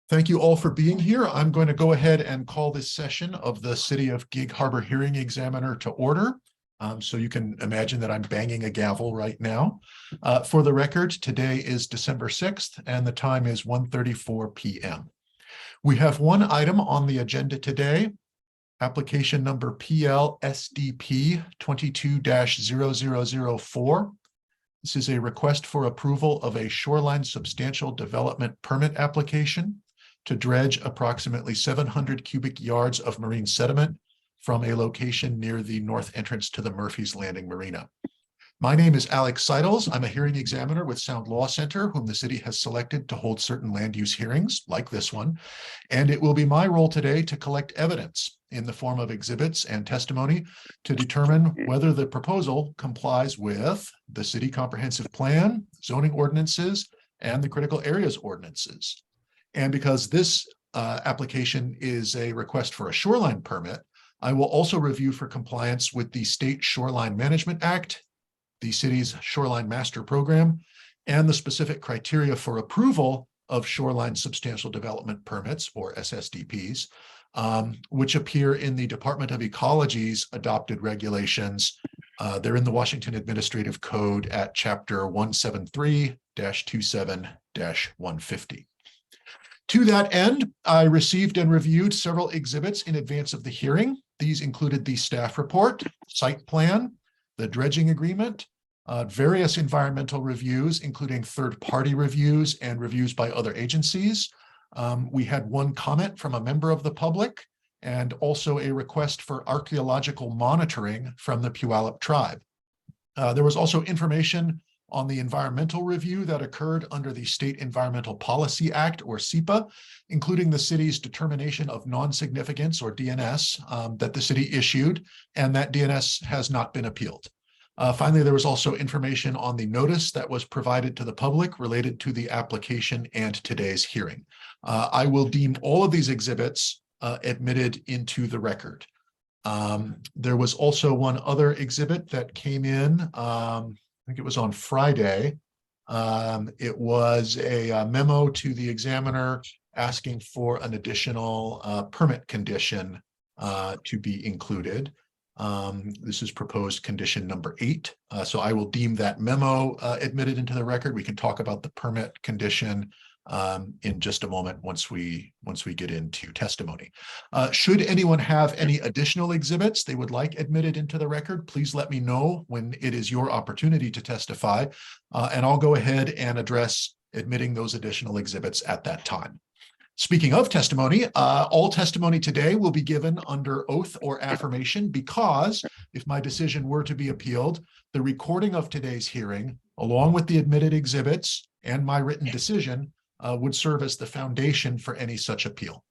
Thank you all for being here. I'm going to go ahead and call this session of the City of Gig Harbor Hearing Examiner to order. So you can imagine that I'm banging a gavel right now. For the record, today is December 6th and the time is 1:34 p.m. We have one item on the agenda today, application number PL-SDP 22-0004. This is a request for approval of a shoreline substantial development permit application to dredge approximately 700 cubic yards of marine sediment from a location near the north entrance to the Murphy's Landing Marina. My name is Alex Seidels. I'm a hearing examiner with Sound Law Center, whom the city has selected to hold certain land use hearings like this one. And it will be my role today to collect evidence in the form of exhibits and testimony to determine whether the proposal complies with the city comprehensive plan, zoning ordinances, and the critical areas ordinances. And because this application is a request for a shoreline permit, I will also review for compliance with the State Shoreline Management Act, the city's Shoreline Master Program, and the specific criteria for approval of shoreline substantial development permits, or SSDPs, which appear in the Department of Ecology's adopted regulations. They're in the Washington Administrative Code at Chapter 173-27-150. To that end, I received and reviewed several exhibits in advance of the hearing. These included the staff report, site plan, the dredging agreement, various environmental reviews, including third-party reviews and reviews by other agencies. We had one comment from a member of the public and also a request for archaeological monitoring from the Puyallup tribe. There was also information on the environmental review that occurred under the State Environmental Policy Act, or SEPA, including the city's determination of non-significance, or DNS, that the city issued, and that DNS has not been appealed. Finally, there was also information on the notice that was provided to the public related to the application and today's hearing. I will deem all of these exhibits admitted into the record. There was also one other exhibit that came in, I think it was on Friday. It was a memo to the examiner asking for an additional permit condition to be included. This is proposed condition number 8. So I will deem that memo admitted into the record. We can talk about the permit condition in just a moment once we get into testimony. Should anyone have any additional exhibits they would like admitted into the record, please let me know when it is your opportunity to testify, and I'll go ahead and address admitting those additional exhibits at that time. Speaking of testimony, all testimony today will be given under oath or affirmation, because if my decision were to be appealed, the recording of today's hearing, along with the admitted exhibits and my written decision, would serve as the foundation for any such appeal.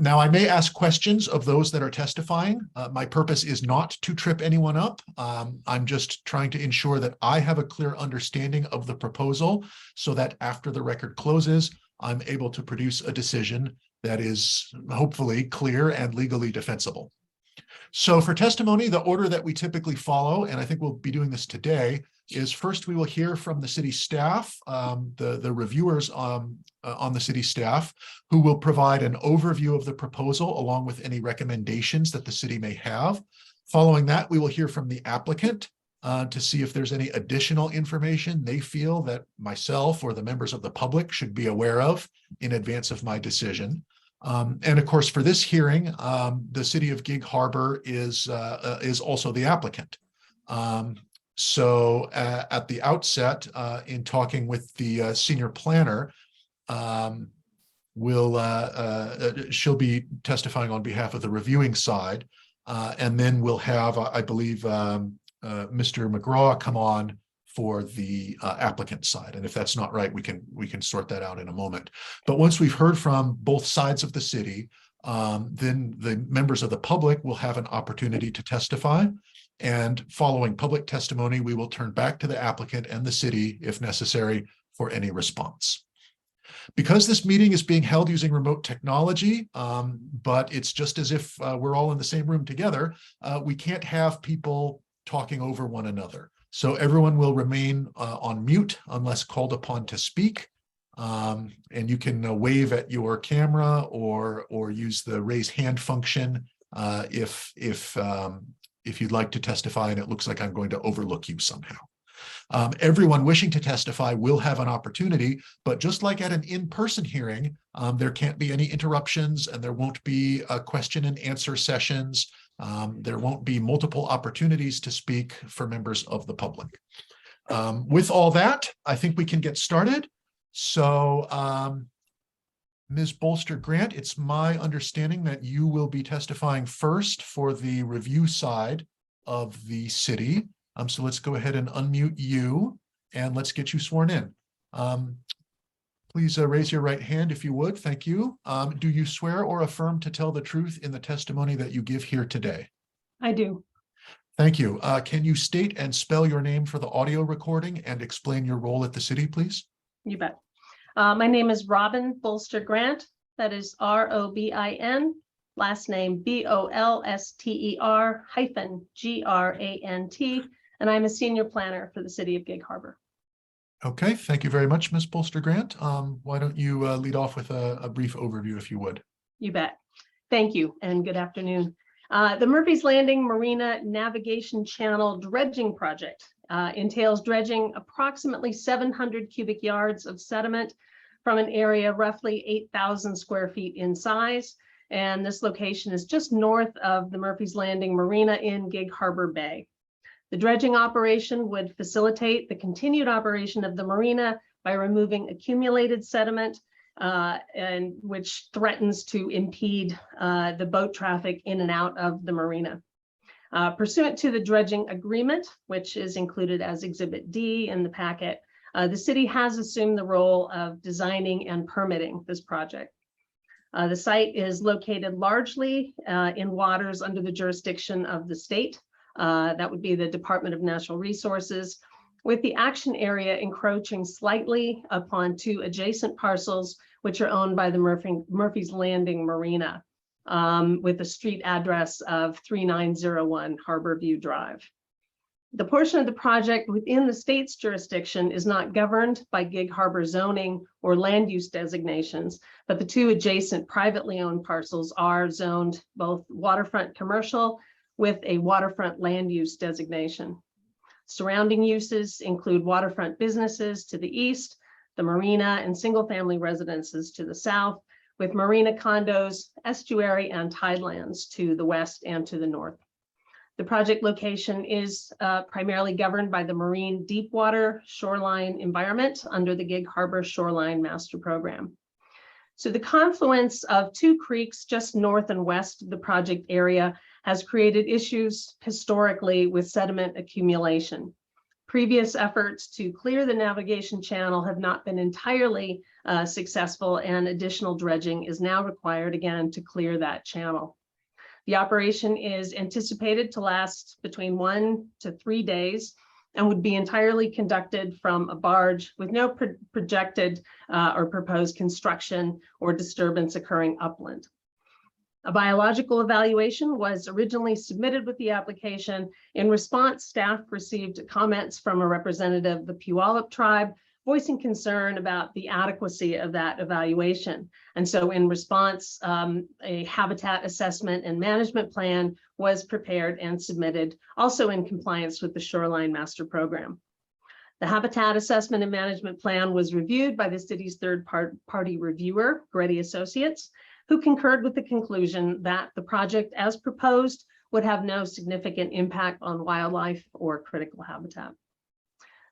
Now, I may ask questions of those that are testifying. My purpose is not to trip anyone up. I'm just trying to ensure that I have a clear understanding of the proposal so that after the record closes, I'm able to produce a decision that is hopefully clear and legally defensible. So for testimony, the order that we typically follow, and I think we'll be doing this today, is first we will hear from the city staff, the reviewers on the city staff, who will provide an overview of the proposal along with any recommendations that the city may have. Following that, we will hear from the applicant to see if there's any additional information they feel that myself or the members of the public should be aware of in advance of my decision. And of course, for this hearing, the city of Gig Harbor is also the applicant. So at the outset, in talking with the senior planner, she'll be testifying on behalf of the reviewing side, and then we'll have, I believe, Mr. McGraw come on for the applicant side. And if that's not right, we can sort that out in a moment. But once we've heard from both sides of the city, then the members of the public will have an opportunity to testify. And following public testimony, we will turn back to the applicant and the city, if necessary, for any response. Because this meeting is being held using remote technology, but it's just as if we're all in the same room together, we can't have people talking over one another. So everyone will remain on mute unless called upon to speak. And you can wave at your camera or use the raise hand function if you'd like to testify and it looks like I'm going to overlook you somehow. Everyone wishing to testify will have an opportunity, but just like at an in-person hearing, there can't be any interruptions and there won't be question and answer sessions. There won't be multiple opportunities to speak for members of the public. With all that, I think we can get started. So, Ms. Bolster-Grant, it's my understanding that you will be testifying first for the review side of the city. So let's go ahead and unmute you and let's get you sworn in. Please raise your right hand if you would. Thank you. Do you swear or affirm to tell the truth in the testimony that you give here today? I do. Thank you. Can you state and spell your name for the audio recording and explain your role at the city, please? You bet. My name is Robin Bolster-Grant. That is R-O-B-I-N. Last name B-O-L-S-T-E-R-G-R-A-N-T. And I'm a senior planner for the city of Gig Harbor. Okay, thank you very much, Ms. Bolster-Grant. Why don't you lead off with a brief overview, if you would? You bet. Thank you and good afternoon. The Murphy's Landing Marina Navigation Channel Dredging Project entails dredging approximately 700 cubic yards of sediment from an area roughly 8,000 square feet in size. And this location is just north of the Murphy's Landing Marina in Gig Harbor Bay. The dredging operation would facilitate the continued operation of the marina by removing accumulated sediment, and which threatens to impede the boat traffic in and out of the marina. Pursuant to the dredging agreement, which is included as Exhibit D in the packet, the city has assumed the role of designing and permitting this project. The site is located largely in waters under the jurisdiction of the state. That would be the Department of Natural Resources, with the action area encroaching slightly upon two adjacent parcels, which are owned by the Murphy's Landing Marina, with a street address of 3901 Harborview Drive. The portion of the project within the state's jurisdiction is not governed by Gig Harbor zoning or land use designations, but the two adjacent privately owned parcels are zoned both waterfront commercial with a waterfront land use designation. Surrounding uses include waterfront businesses to the east, the marina and single-family residences to the south, with marina condos, estuary and tidelands to the west and to the north. The project location is primarily governed by the Marine Deepwater Shoreline Environment under the Gig Harbor Shoreline Master Program. So the confluence of two creeks just north and west of the project area has created issues historically with sediment accumulation. Previous efforts to clear the navigation channel have not been entirely successful, and additional dredging is now required again to clear that channel. The operation is anticipated to last between 1 to 3 days and would be entirely conducted from a barge with no projected or proposed construction or disturbance occurring upland. A biological evaluation was originally submitted with the application. In response, staff received comments from a representative of the Puyallup tribe voicing concern about the adequacy of that evaluation. And so in response, a habitat assessment and management plan was prepared and submitted, also in compliance with the Shoreline Master Program. The habitat assessment and management plan was reviewed by the city's third-party reviewer, Greddy Associates, who concurred with the conclusion that the project as proposed would have no significant impact on wildlife or critical habitat.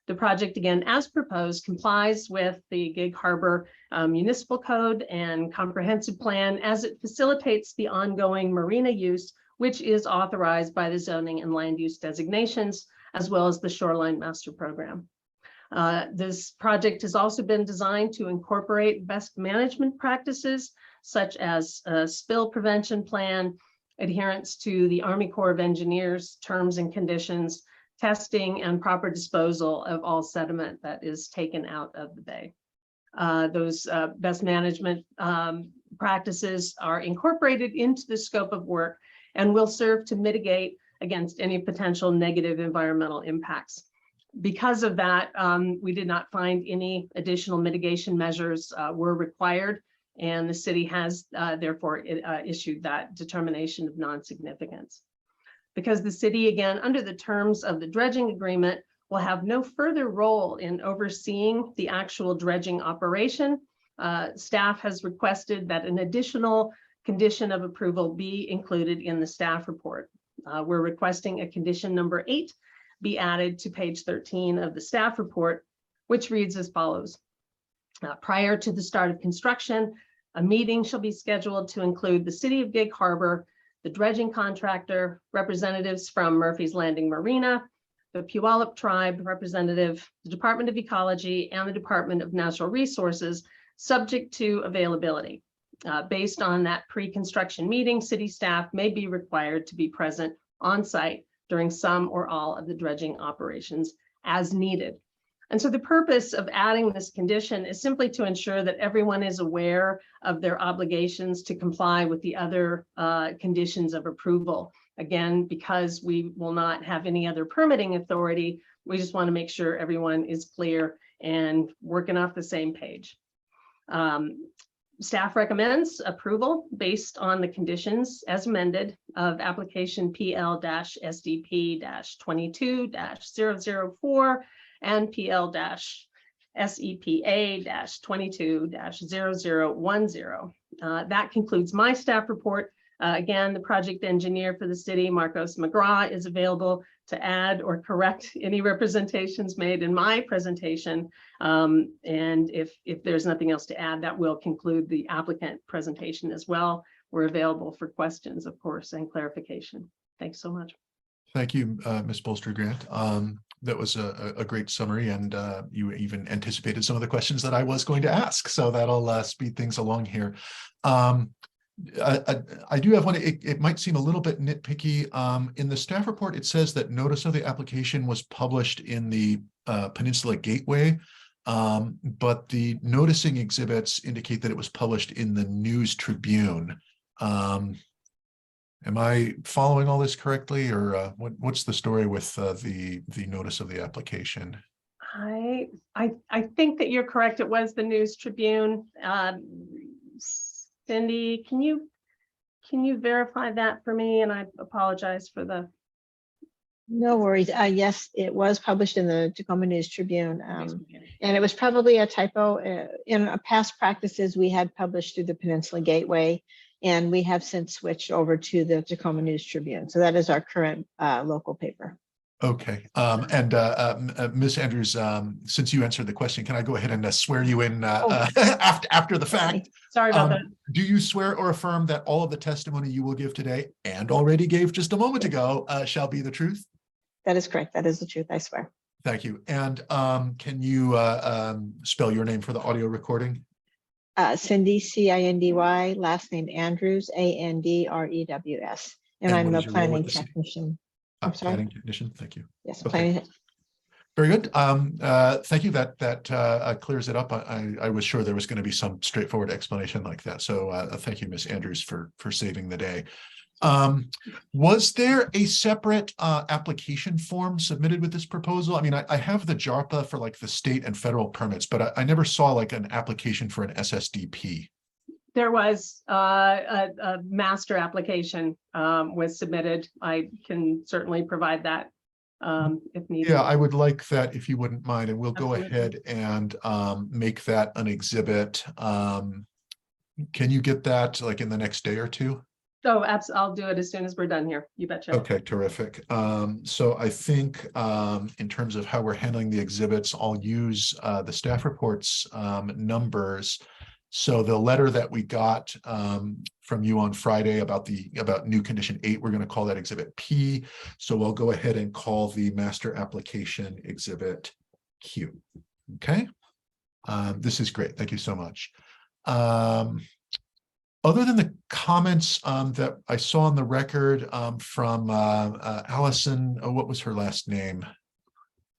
The project, again, as proposed, complies with the Gig Harbor Municipal Code and Comprehensive Plan as it facilitates the ongoing marina use, which is authorized by the zoning and land use designations, as well as the Shoreline Master Program. This project has also been designed to incorporate best management practices, such as a spill prevention plan, adherence to the Army Corps of Engineers terms and conditions, testing and proper disposal of all sediment that is taken out of the bay. Those best management practices are incorporated into the scope of work and will serve to mitigate against any potential negative environmental impacts. Because of that, we did not find any additional mitigation measures were required, and the city has therefore issued that determination of non-significance. Because the city, again, under the terms of the dredging agreement, will have no further role in overseeing the actual dredging operation, staff has requested that an additional condition of approval be included in the staff report. We're requesting a condition number 8 be added to page 13 of the staff report, which reads as follows. Prior to the start of construction, a meeting shall be scheduled to include the City of Gig Harbor, the dredging contractor, representatives from Murphy's Landing Marina, the Puyallup Tribe representative, the Department of Ecology, and the Department of Natural Resources, subject to availability. Based on that pre-construction meeting, city staff may be required to be present on site during some or all of the dredging operations as needed. And so the purpose of adding this condition is simply to ensure that everyone is aware of their obligations to comply with the other conditions of approval. Again, because we will not have any other permitting authority, we just want to make sure everyone is clear and working off the same page. Staff recommends approval based on the conditions as amended of application PL-SDP-22-0004 and PL-SEPA-22-0010. That concludes my staff report. Again, the project engineer for the city, Marcos McGraw, is available to add or correct any representations made in my presentation. And if there's nothing else to add, that will conclude the applicant presentation as well. We're available for questions, of course, and clarification. Thanks so much. Thank you, Ms. Bolster-Grant. That was a great summary, and you even anticipated some of the questions that I was going to ask, so that'll speed things along here. I do have one. It might seem a little bit nitpicky. In the staff report, it says that notice of the application was published in the Peninsula Gateway, but the noticing exhibits indicate that it was published in the News Tribune. Am I following all this correctly, or what's the story with the notice of the application? I think that you're correct. It was the News Tribune. Cindy, can you verify that for me? And I apologize for the. No worries. Yes, it was published in the Tacoma News Tribune, and it was probably a typo. In past practices, we had published through the Peninsula Gateway, and we have since switched over to the Tacoma News Tribune. So that is our current local paper. Okay. Ms. Andrews, since you answered the question, can I go ahead and swear you in after the fact? Sorry about that. Do you swear or affirm that all of the testimony you will give today and already gave just a moment ago shall be the truth? That is correct. That is the truth, I swear. Thank you. And can you spell your name for the audio recording? Cindy, C-I-N-D-Y, last name Andrews, A-N-D-R-E-W-S. And I'm the planning technician. I'm sorry. Planning technician. Thank you. Yes, okay. planning. Very good. Thank you. That clears it up. I was sure there was going to be some straightforward explanation like that. So thank you, Ms. Andrews, for saving the day. Was there a separate application form submitted with this proposal? I mean, I have the JARPA for like the state and federal permits, but I never saw like an application for an SSDP. There was a master application was submitted. I can certainly provide that if needed. Yeah, I would like that if you wouldn't mind, and we'll Absolutely. go ahead and make that an exhibit. Can you get that like in the next day or two? So I'll do it as soon as we're done here. You betcha. Okay, terrific. So I think in terms of how we're handling the exhibits, I'll use the staff reports numbers. So the letter that we got from you on Friday about new condition 8, we're going to call that exhibit P. So I'll go ahead and call the master application exhibit Q. Okay. This is great. Thank you so much. Other than the comments that I saw on the record from Allison, what was her last name?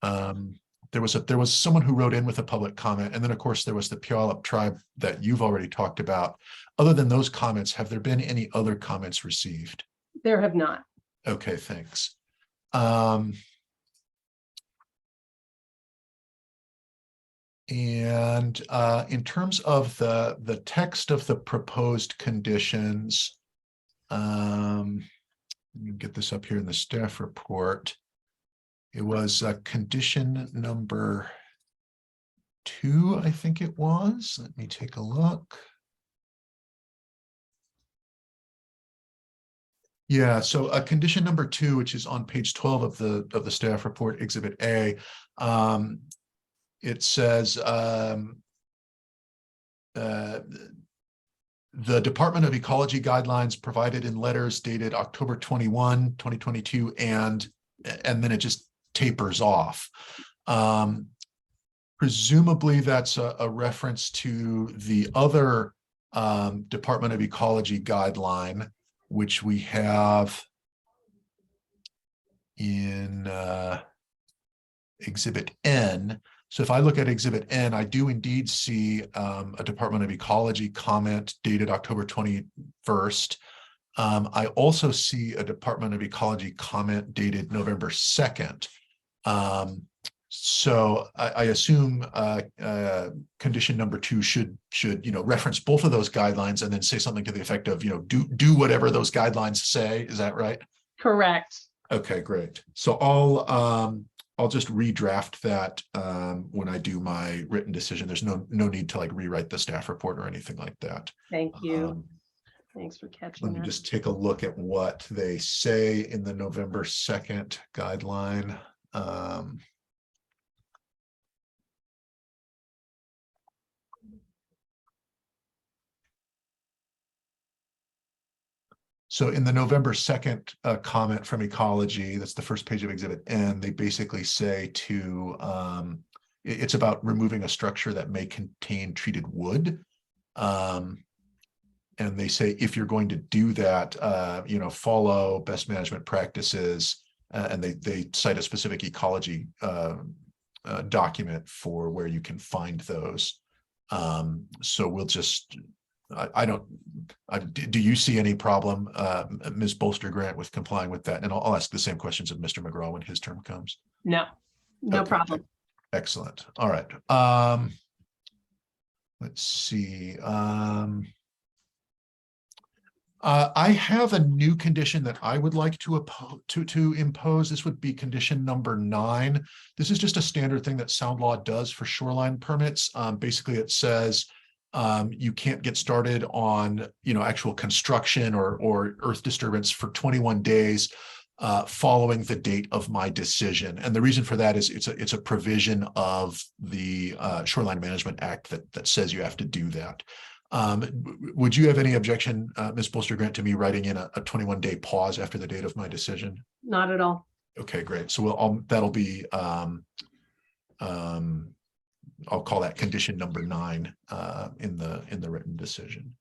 There was someone who wrote in with a public comment, and then of course there was the Puyallup Tribe that you've already talked about. Other than those comments, have there been any other comments received? There have not. Okay, thanks. And in terms of the text of the proposed conditions, let me get this up here in the staff report. It was condition number 2, I think it was. Let me take a look. Yeah, so condition number 2, which is on page 12 of the staff report, Exhibit A, it says the Department of Ecology guidelines provided in letters dated October 21, 2022, and then it just tapers off. Presumably that's a reference to the other Department of Ecology guideline, which we have in Exhibit N. So if I look at Exhibit N, I do indeed see a Department of Ecology comment dated October 21st. I also see a Department of Ecology comment dated November 2nd. So I assume condition number 2 should reference both of those guidelines and then say something to the effect of do whatever those guidelines say. Is that right? Correct. Okay, great. So I'll just redraft that when I do my written decision. There's no need to like rewrite the staff report or anything like that. Thank you. Thanks for catching Let me that. just take a look at what they say in the November 2nd guideline. So in the November 2nd comment from Ecology, that's the first page of Exhibit N, they basically say it's about removing a structure that may contain treated wood. And they say, if you're going to do that, follow best management practices, and they cite a specific ecology document for where you can find those. So we'll just, do you see any problem, Ms. Bolster-Grant, with complying with that? And I'll ask the same questions of Mr. McGraw when his term comes. No Okay, problem. Excellent. All right. Let's see. I have a new condition that I would like to impose. This would be condition number 9. This is just a standard thing that Sound Law does for shoreline permits. Basically, it says you can't get started on actual construction or earth disturbance for 21 days following the date of my decision. And the reason for that is it's a provision of the Shoreline Management Act that says you have to do that. Would you have any objection, Ms. Bolster-Grant, to me writing in a 21-day pause after the date of my decision? Not at all. Okay, great. So that'll be I'll call that condition number 9 in the written decision.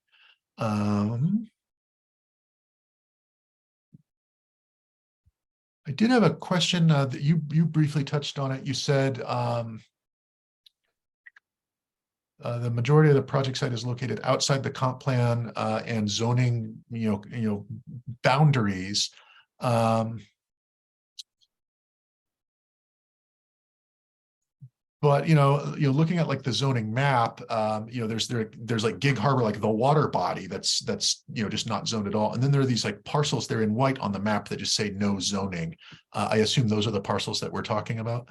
I did have a question that you briefly touched on it. You said the majority of the project site is located outside the comp plan and zoning, boundaries. But looking at like the zoning map, there's like Gig Harbor, like the water body that's just not zoned at all. And then there are these like parcels there in white on the map that just say no zoning. I assume those are the parcels that we're talking about.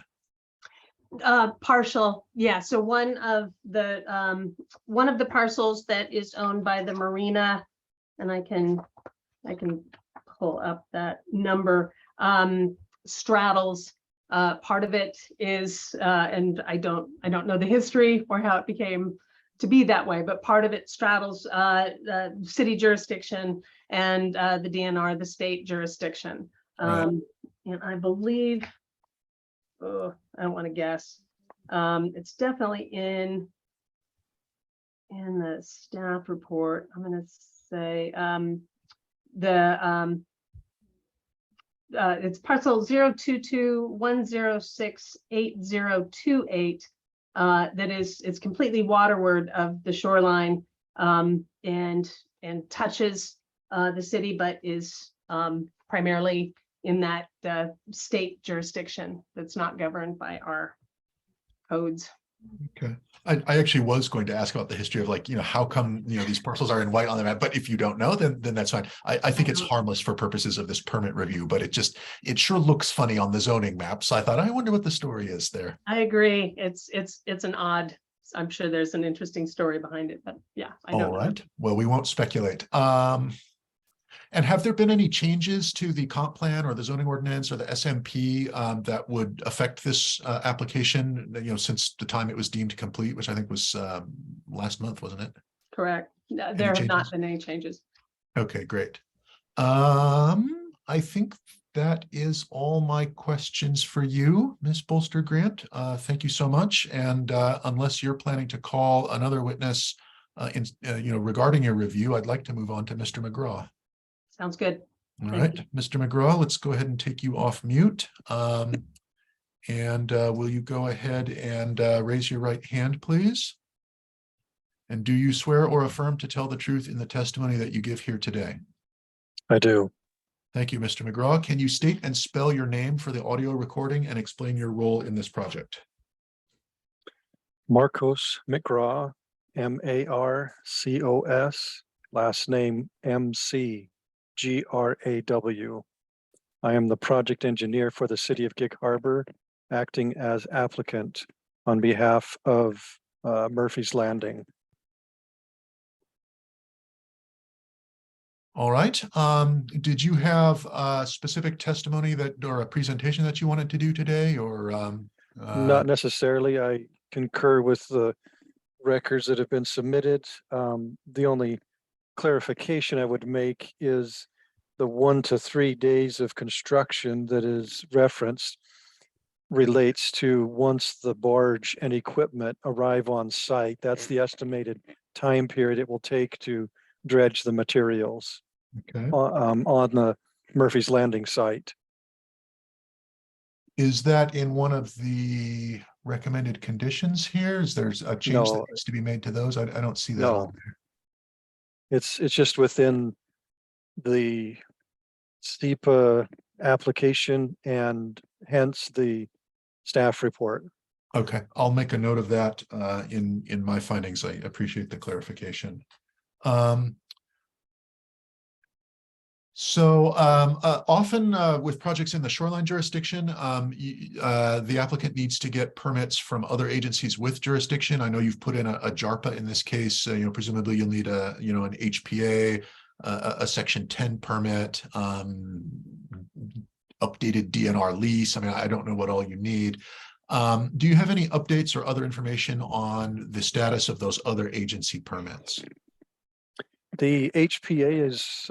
Partial, yeah. So one of the parcels that is owned by the marina, and I can pull up that number, straddles. Part of it is, and I don't know the history or how it became to be that way, but part of it straddles the city jurisdiction and the DNR, the state jurisdiction. Right. And I believe, I don't want to guess. It's definitely in the staff report. I'm going to say it's parcel 022-106-8028. It's completely waterward of the shoreline and touches the city, but is primarily in that state jurisdiction that's not governed by our codes. Okay. I actually was going to ask about the history of like, how come, these parcels are in white on the map, but if you don't know, then that's fine. I think it's harmless for purposes of this permit review, but it sure looks funny on the zoning map. So I thought, I wonder what the story is there. I agree. It's an odd, I'm sure there's an interesting story behind it, but yeah, I don't All know. right. Well, we won't speculate. And have there been any changes to the comp plan or the zoning ordinance or the SMP that would affect this application, since the time it was deemed complete, which I think was last month, wasn't it? Correct. No, Any there have changes? not been any changes. Okay, great. I think that is all my questions for you, Ms. Bolster Grant. Thank you so much. And unless you're planning to call another witness regarding your review, I'd like to move on to Mr. McGraw. Sounds good. All Thank right, Mr. McGraw, let's go ahead and take you off mute. And will you go ahead and raise your right hand, please? And do you swear or affirm to tell the truth in the testimony that you give here today? I do. Thank you, Mr. McGraw. Can you state and spell your name for the audio recording and explain your role in this project? Marcos McGraw, Marcos, last name McGraw. I am the project engineer for the city of Gig Harbor, acting as applicant on behalf of Murphy's Landing. All right. Did you have a specific testimony or a presentation that you wanted to do today, or? Not necessarily. I concur with the records that have been submitted. The only clarification I would make is the 1 to 3 days of construction that is referenced relates to once the barge and equipment arrive on site. That's the estimated time period it will take to dredge the materials Okay. on the Murphy's Landing site. Is that in one of the recommended conditions here? Is there's a change that No. needs to be made to those? I don't see that No. on there. It's just within the SEPA application and hence the staff report. Okay, I'll make a note of that in my findings. I appreciate the clarification. Often with projects in the shoreline jurisdiction, the applicant needs to get permits from other agencies with jurisdiction. I know you've put in a JARPA in this case. Presumably you'll need an HPA, a Section 10 permit, updated DNR lease. I mean, I don't know what all you need. Do you have any updates or other information on the status of those other agency permits? The HPA is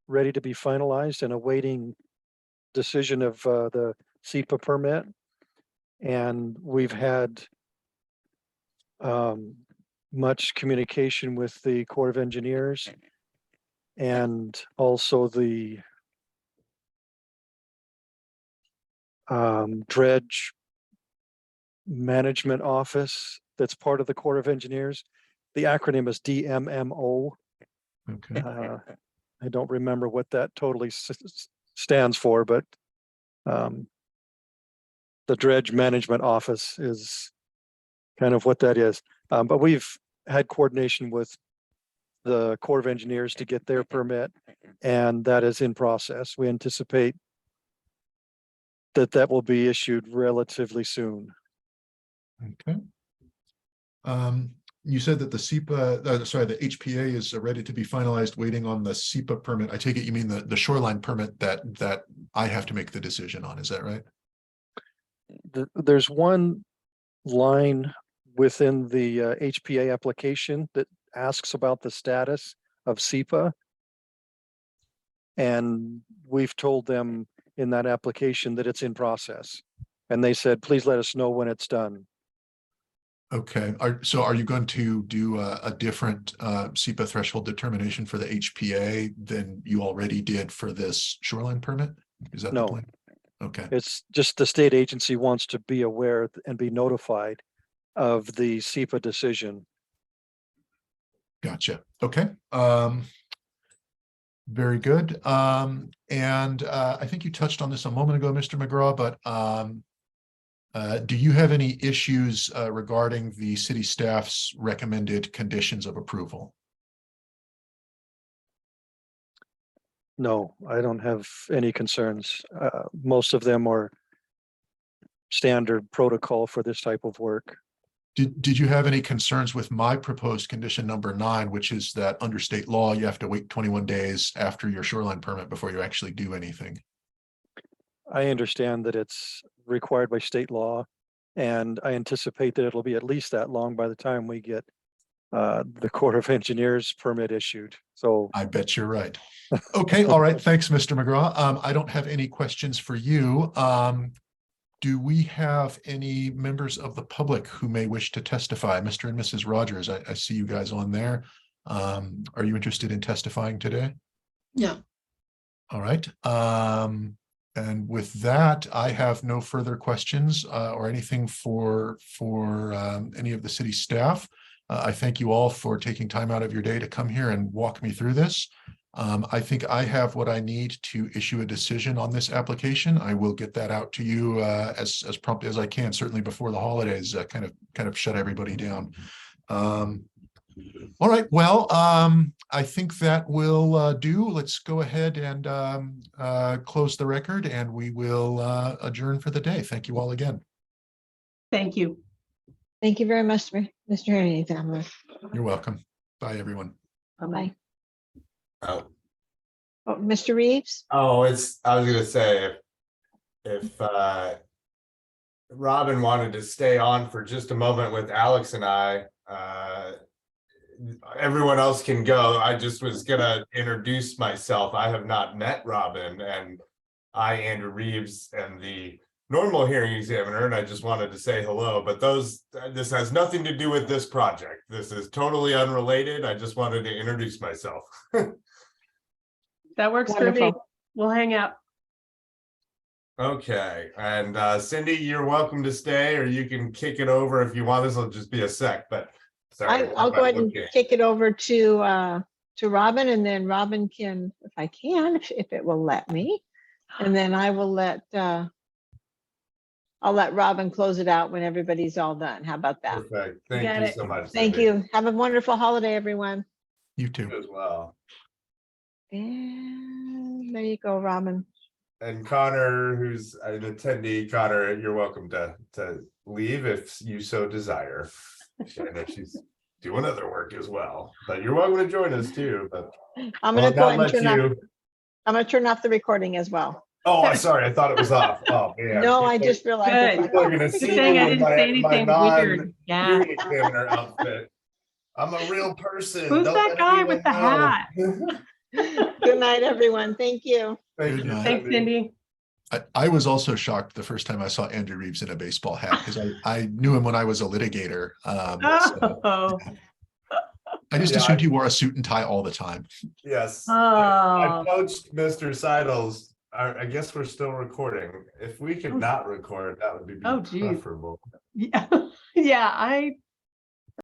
ready to be finalized and awaiting decision of the SEPA permit. And we've had much communication with the Corps of Engineers and also the dredge management office that's part of the Corps of Engineers. The acronym is DMMO. Okay. I don't remember what that totally stands for, but the dredge management office is kind of what that is. But we've had coordination with the Corps of Engineers to get their permit, and that is in process. We anticipate that will be issued relatively soon. Okay. You said that the SEPA, the HPA is ready to be finalized, waiting on the SEPA permit. I take it you mean the shoreline permit that I have to make the decision on. Is that right? There's one line within the HPA application that asks about the status of SEPA. And we've told them in that application that it's in process. And they said, please let us know when it's done. Okay, so are you going to do a different SEPA threshold determination for the HPA than you already did for this shoreline permit? Is that No. the plan? Okay, It's just the state agency wants to be aware and be notified of the SEPA decision. gotcha. Okay. Very good. And I think you touched on this a moment ago, Mr. McGraw, but Do you have any issues regarding the city staff's recommended conditions of approval? No, I don't have any concerns. Most of them are standard protocol for this type of work. Did you have any concerns with my proposed condition number 9, which is that under state law, you have to wait 21 days after your shoreline permit before you actually do anything? I understand that it's required by state law, and I anticipate that it'll be at least that long by the time we get the Corps of Engineers permit issued. So I bet you're right. Okay, all right. Thanks, Mr. McGraw. I don't have any questions for you. Do we have any members of the public who may wish to testify? Mr. and Mrs. Rogers, I see you guys on there. Are you interested in testifying today? Yeah. All right. And with that, I have no further questions or anything for any of the city staff. I thank you all for taking time out of your day to come here and walk me through this. I think I have what I need to issue a decision on this application. I will get that out to you as promptly as I can, certainly before the holidays, kind of shut everybody down. All right, well, I think that will do. Let's go ahead and close the record, and we will adjourn for the day. Thank you all again. Thank you. Thank you very much, Mr. Herney family. You're welcome. Bye, everyone. Bye-bye. Oh, Oh, Mr. Reeves? I was gonna say if Robin wanted to stay on for just a moment with Alex and I, everyone else can go. I just was gonna introduce myself. I have not met Robin, and Andrew Reeves, and the normal hearing examiner, and I just wanted to say hello, but this has nothing to do with this project. This is totally unrelated. I just wanted to introduce myself. That works for me. Wonderful. We'll hang out. Okay, and Cindy, you're welcome to stay, or you can kick it over if you want. This will just be a sec, but sorry. I'll go ahead and Okay. kick it over to Robin, and then Robin can, if I can, if it will let me. And then I will I'll let Robin close it out when everybody's all done. How about that? Perfect. Got Thank you it. so much. Thank Cindy. you. Have a wonderful holiday, everyone. You too. You as well. And there you go, Robin. And Connor, who's an attendee, Connor, you're welcome to leave if you so desire. I know she's doing other work as well, but you're welcome to join us too. But I'm I'll gonna go not ahead and let turn off, you. I'm gonna turn off the recording as well. Oh, I'm sorry. I thought it was off. Oh, man. No, I just realized. Good. it's People are like, gonna oh, see Good thing I me in didn't say my anything weird. Yeah. non-hearing examiner outfit. I'm a real person. Who's Don't that let guy anyone with the know. hat? Good night, everyone. Thank you. Thank Good you, night. Thanks, Cindy. I was also shocked the first time I saw Andrew Reeves in a baseball hat because I knew him when I was a litigator. So Oh, I just Yeah, assumed he wore a suit and tie all the time. Yes. Oh. I coached Mr. Seidels. I guess we're still recording. If we could not record, that would be Oh, geez. preferable. yeah. Yeah,